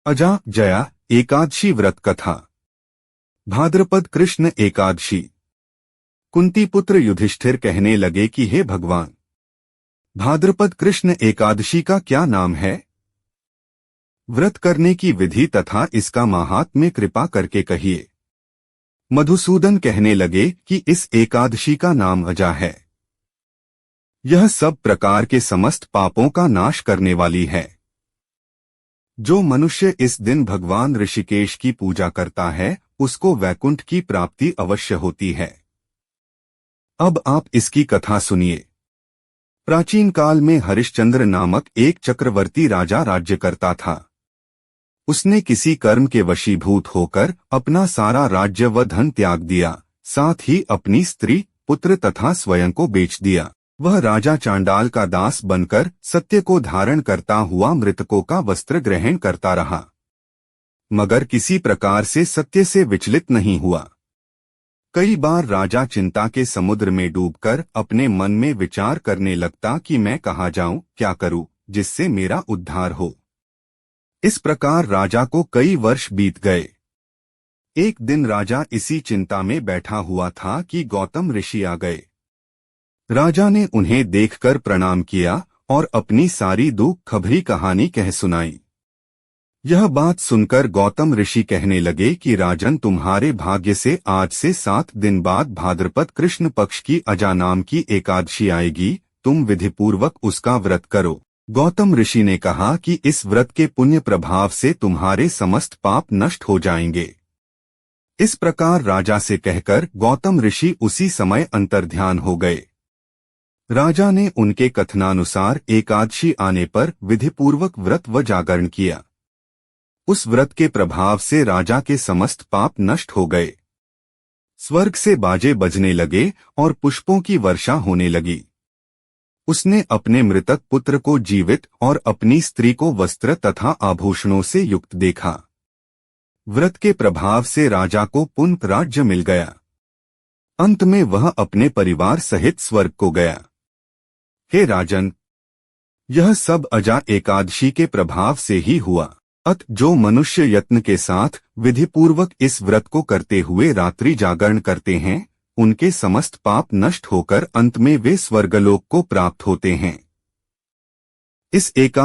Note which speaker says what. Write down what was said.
Speaker 1: अजा जया एकादशी व्रत कथा। भाद्रपद कृष्ण एकादशी। कुंती पुत्र युधिष्ठिर कहने लगे कि हे भगवान, भाद्रपद कृष्ण एकादशी का क्या नाम है? व्रत करने की विधि तथा इसका माहात्म्य कृपा करके कहिए। मधुसूदन कहने लगे कि इस एकादशी का नाम अजा है। यह सब प्रकार के समस्त पापों का नाश करने वाली है। जो मनुष्य इस दिन भगवान ऋषिकेश की पूजा करता है उसको वैकुंठ की प्राप्ति अवश्य होती है। अब आप इसकी कथा सुनिए। प्राचीन काल में हरिश्चंद्र नामक एक चक्रवर्ती राजा राज्य करता था। उसने किसी कर्म के वशीभूत होकर अपना सारा राज्य व धन त्याग दिया, साथ ही अपनी स्त्री, पुत्र तथा स्वयं को बेच दिया। वह राजा चांडाल का दास बनकर सत्य को धारण करता हुआ मृतकों का वस्त्र ग्रहण करता रहा, मगर किसी प्रकार से सत्य से विचलित नहीं हुआ। कई बार राजा चिंता के समुद्र में डूबकर अपने मन में विचार करने लगता कि मैं कहाँ जाऊं, क्या करूं, जिससे मेरा उद्धार हो। इस प्रकार राजा को कई वर्ष बीत गए। एक दिन राजा इसी चिंता में बैठा हुआ था कि गौतम ऋषि आ गए। राजा ने उन्हें देखकर प्रणाम किया और अपनी सारी दुख खबरी कहानी कह सुनाई। यह बात सुनकर गौतम ऋषि कहने लगे कि राजन, तुम्हारे भाग्य से आज से 7 दिन बाद भाद्रपद कृष्ण पक्ष की अजा नाम की एकादशी आएगी। तुम विधिपूर्वक उसका व्रत करो। गौतम ऋषि ने कहा कि इस व्रत के पुण्य प्रभाव से तुम्हारे समस्त पाप नष्ट हो जाएंगे। इस प्रकार राजा से कहकर गौतम ऋषि उसी समय अंतर्ध्यान हो गए। राजा ने उनके कथनानुसार एकादशी आने पर विधिपूर्वक व्रत व जागरण किया। उस व्रत के प्रभाव से राजा के समस्त पाप नष्ट हो गए। स्वर्ग से बाजे बजने लगे और पुष्पों की वर्षा होने लगी। उसने अपने मृतक पुत्र को जीवित और अपनी स्त्री को वस्त्र तथा आभूषणों से युक्त देखा। व्रत के प्रभाव से राजा को पुण्य राज्य मिल गया। अंत में वह अपने परिवार सहित स्वर्ग को गया। हे राजन, यह सब अजा एकादशी के प्रभाव से ही हुआ। अत जो मनुष्य यत्न के साथ विधिपूर्वक इस व्रत को करते हुए रात्रि जागरण करते हैं, उनके समस्त पाप नष्ट होकर अंत में वे स्वर्गलोक को प्राप्त होते हैं। इस